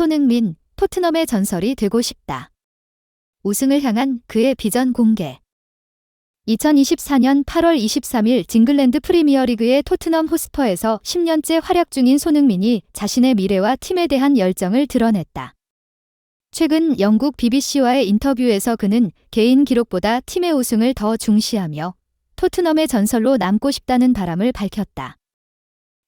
손흥민, 토트넘의 전설이 되고 싶다. 우승을 향한 그의 비전 공개. 2024년 8월 23일 잉글랜드 프리미어리그의 토트넘 호스퍼에서 10년째 활약 중인 손흥민이 자신의 미래와 팀에 대한 열정을 드러냈다. 최근 영국 BBC와의 인터뷰에서 그는 개인 기록보다 팀의 우승을 더 중시하며 토트넘의 전설로 남고 싶다는 바람을 밝혔다.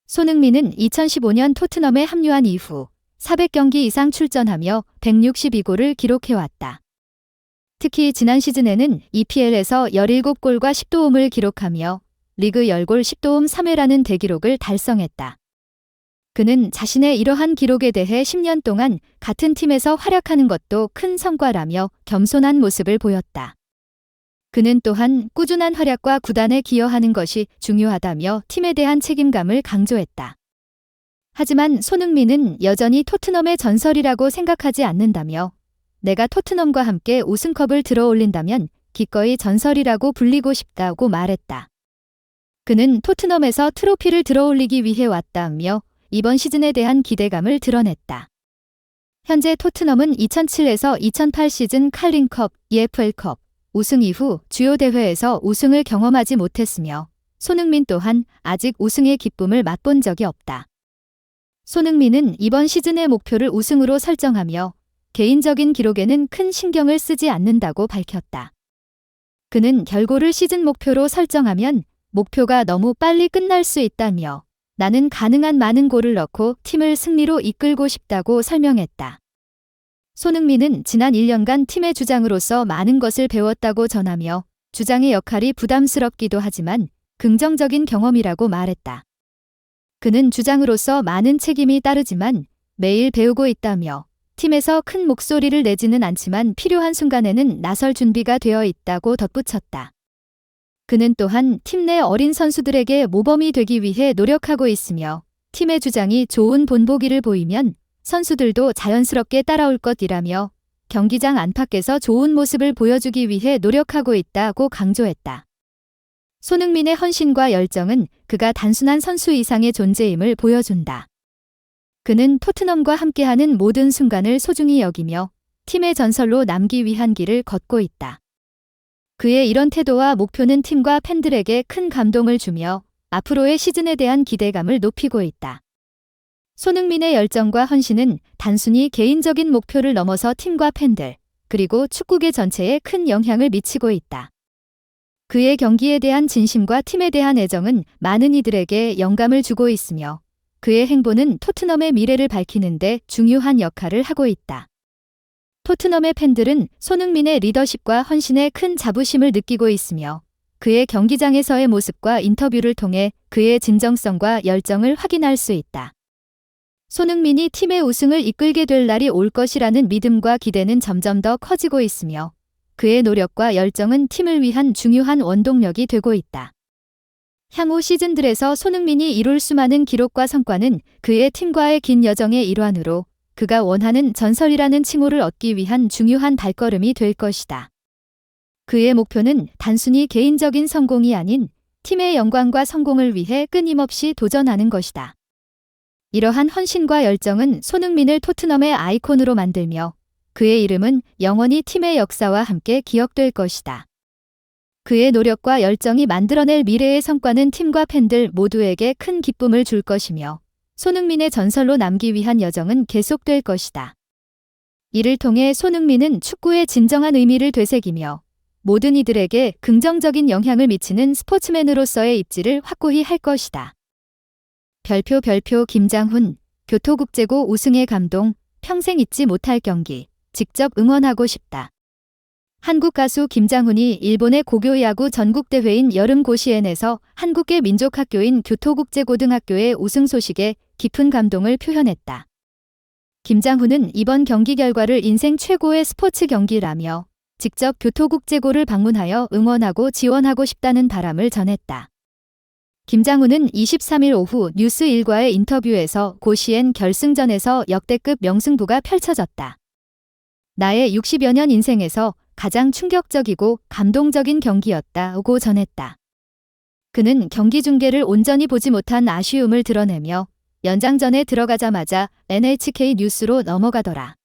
손흥민은 2015년 토트넘에 합류한 이후 400경기 이상 출전하며 162골을 기록해왔다. 특히 지난 시즌에는 EPL에서 17골과 10도움을 기록하며 리그 10골 10도움 3회라는 대기록을 달성했다. 그는 자신의 이러한 기록에 대해 10년 동안 같은 팀에서 활약하는 것도 큰 성과라며 겸손한 모습을 보였다. 그는 또한 꾸준한 활약과 구단에 기여하는 것이 중요하다며 팀에 대한 책임감을 강조했다. 하지만 손흥민은 여전히 토트넘의 전설이라고 생각하지 않는다며 내가 토트넘과 함께 우승컵을 들어올린다면 기꺼이 전설이라고 불리고 싶다고 말했다. 그는 토트넘에서 트로피를 들어올리기 위해 왔다며 이번 시즌에 대한 기대감을 드러냈다. 현재 토트넘은 2007에서 2008 시즌 칼링컵, EFL컵 우승 이후 주요 대회에서 우승을 경험하지 못했으며 손흥민 또한 아직 우승의 기쁨을 맛본 적이 없다. 손흥민은 이번 시즌의 목표를 우승으로 설정하며 개인적인 기록에는 큰 신경을 쓰지 않는다고 밝혔다. 그는 결골을 시즌 목표로 설정하면 목표가 너무 빨리 끝날 수 있다며 나는 가능한 많은 골을 넣고 팀을 승리로 이끌고 싶다고 설명했다. 손흥민은 지난 1년간 팀의 주장으로서 많은 것을 배웠다고 전하며 주장의 역할이 부담스럽기도 하지만 긍정적인 경험이라고 말했다. 그는 주장으로서 많은 책임이 따르지만 매일 배우고 있다며 팀에서 큰 목소리를 내지는 않지만 필요한 순간에는 나설 준비가 되어 있다고 덧붙였다. 그는 또한 팀 내 어린 선수들에게 모범이 되기 위해 노력하고 있으며 팀의 주장이 좋은 본보기를 보이면 선수들도 자연스럽게 따라올 것이라며 경기장 안팎에서 좋은 모습을 보여주기 위해 노력하고 있다고 강조했다. 손흥민의 헌신과 열정은 그가 단순한 선수 이상의 존재임을 보여준다. 그는 토트넘과 함께하는 모든 순간을 소중히 여기며 팀의 전설로 남기 위한 길을 걷고 있다. 그의 이런 태도와 목표는 팀과 팬들에게 큰 감동을 주며 앞으로의 시즌에 대한 기대감을 높이고 있다. 손흥민의 열정과 헌신은 단순히 개인적인 목표를 넘어서 팀과 팬들, 그리고 축구계 전체에 큰 영향을 미치고 있다. 그의 경기에 대한 진심과 팀에 대한 애정은 많은 이들에게 영감을 주고 있으며 그의 행보는 토트넘의 미래를 밝히는 데 중요한 역할을 하고 있다. 토트넘의 팬들은 손흥민의 리더십과 헌신에 큰 자부심을 느끼고 있으며 그의 경기장에서의 모습과 인터뷰를 통해 그의 진정성과 열정을 확인할 수 있다. 손흥민이 팀의 우승을 이끌게 될 날이 올 것이라는 믿음과 기대는 점점 더 커지고 있으며 그의 노력과 열정은 팀을 위한 중요한 원동력이 되고 있다. 향후 시즌들에서 손흥민이 이룰 수많은 기록과 성과는 그의 팀과의 긴 여정의 일환으로 그가 원하는 전설이라는 칭호를 얻기 위한 중요한 발걸음이 될 것이다. 그의 목표는 단순히 개인적인 성공이 아닌 팀의 영광과 성공을 위해 끊임없이 도전하는 것이다. 이러한 헌신과 열정은 손흥민을 토트넘의 아이콘으로 만들며 그의 이름은 영원히 팀의 역사와 함께 기억될 것이다. 그의 노력과 열정이 만들어낼 미래의 성과는 팀과 팬들 모두에게 큰 기쁨을 줄 것이며 손흥민의 전설로 남기 위한 여정은 계속될 것이다. 이를 통해 손흥민은 축구의 진정한 의미를 되새기며 모든 이들에게 긍정적인 영향을 미치는 스포츠맨으로서의 입지를 확고히 할 것이다. 별표 김장훈, 교토국제고 우승의 감동, 평생 잊지 못할 경기, 직접 응원하고 싶다. 한국 가수 김장훈이 일본의 고교 야구 전국대회인 여름고시엔에서 한국계 민족학교인 교토국제고등학교의 우승 소식에 깊은 감동을 표현했다. 김장훈은 이번 경기 결과를 인생 최고의 스포츠 경기라며 직접 교토국제고를 방문하여 응원하고 지원하고 싶다는 바람을 전했다. 김장훈은 23일 오후 뉴스1과의 인터뷰에서 고시엔 결승전에서 역대급 명승부가 펼쳐졌다. 나의 60여 년 인생에서 가장 충격적이고 감동적인 경기였다고 전했다. 그는 경기 중계를 온전히 보지 못한 아쉬움을 드러내며 연장전에 들어가자마자 NHK 뉴스로 넘어가더라.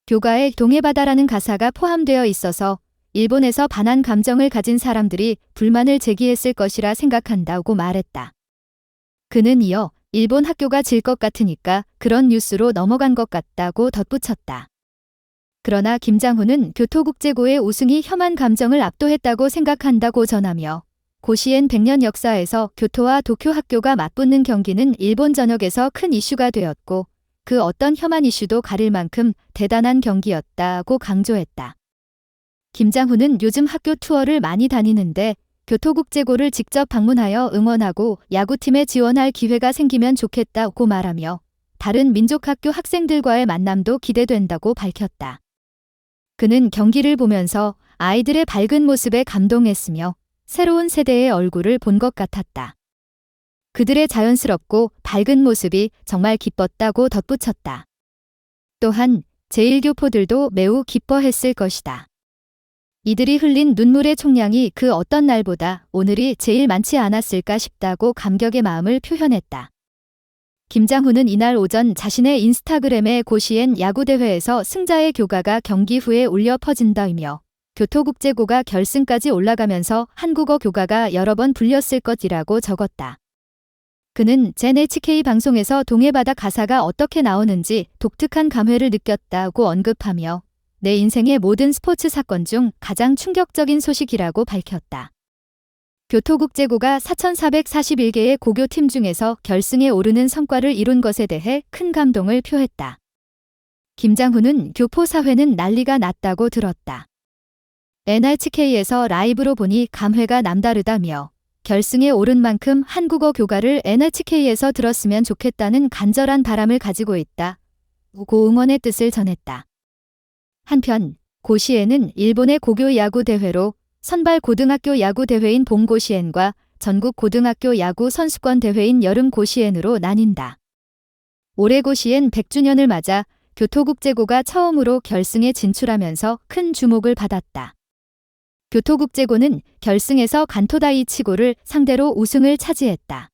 교가에 동해바다라는 가사가 포함되어 있어서 일본에서 반한 감정을 가진 사람들이 불만을 제기했을 것이라 생각한다고 말했다. 그는 이어 일본 학교가 질 것 같으니까 그런 뉴스로 넘어간 것 같다고 덧붙였다. 그러나 김장훈은 교토국제고의 우승이 혐한 감정을 압도했다고 생각한다고 전하며 고시엔 100년 역사에서 교토와 도쿄 학교가 맞붙는 경기는 일본 전역에서 큰 이슈가 되었고 그 어떤 혐한 이슈도 가릴 만큼 대단한 경기였다고 강조했다. 김장훈은 요즘 학교 투어를 많이 다니는데 교토국제고를 직접 방문하여 응원하고 야구팀에 지원할 기회가 생기면 좋겠다고 말하며 다른 민족학교 학생들과의 만남도 기대된다고 밝혔다. 그는 경기를 보면서 아이들의 밝은 모습에 감동했으며 새로운 세대의 얼굴을 본 것 같았다. 그들의 자연스럽고 밝은 모습이 정말 기뻤다고 덧붙였다. 또한 제1교포들도 매우 기뻐했을 것이다. 이들이 흘린 눈물의 총량이 그 어떤 날보다 오늘이 제일 많지 않았을까 싶다고 감격의 마음을 표현했다. 김장훈은 이날 오전 자신의 인스타그램에 고시엔 야구대회에서 승자의 교가가 경기 후에 울려 퍼진다이며 교토국제고가 결승까지 올라가면서 한국어 교가가 여러 번 불렸을 것이라고 적었다. 그는 NHK 방송에서 동해바다 가사가 어떻게 나오는지 독특한 감회를 느꼈다고 언급하며 내 인생의 모든 스포츠 사건 중 가장 충격적인 소식이라고 밝혔다. 교토국제고가 4,441개의 고교팀 중에서 결승에 오르는 성과를 이룬 것에 대해 큰 감동을 표했다. 김장훈은 교포 사회는 난리가 났다고 들었다. NHK에서 라이브로 보니 감회가 남다르다며 결승에 오른 만큼 한국어 교가를 NHK에서 들었으면 좋겠다는 간절한 바람을 가지고 있다. 고 응원의 뜻을 전했다. 한편 고시엔은 일본의 고교 야구 대회로 선발 고등학교 야구 대회인 봄 고시엔과 전국 고등학교 야구 선수권 대회인 여름 고시엔으로 나뉜다. 올해 고시엔 100주년을 맞아 교토국제고가 처음으로 결승에 진출하면서 큰 주목을 받았다. 교토국제고는 결승에서 간토다이치고를 상대로 우승을 차지했다.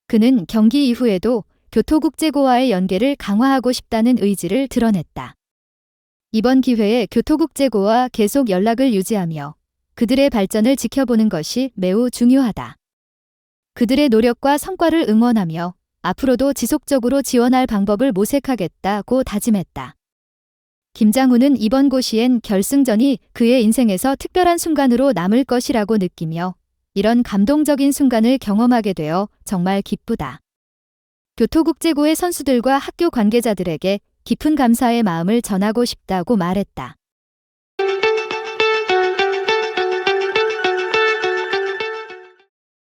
그는 경기 이후에도 교토국제고와의 연계를 강화하고 싶다는 의지를 드러냈다. 이번 기회에 교토국제고와 계속 연락을 유지하며 그들의 발전을 지켜보는 것이 매우 중요하다. 그들의 노력과 성과를 응원하며 앞으로도 지속적으로 지원할 방법을 모색하겠다고 다짐했다. 김장훈은 이번 고시엔 결승전이 그의 인생에서 특별한 순간으로 남을 것이라고 느끼며 이런 감동적인 순간을 경험하게 되어 정말 기쁘다. 교토국제고의 선수들과 학교 관계자들에게 깊은 감사의 마음을 전하고 싶다고 말했다.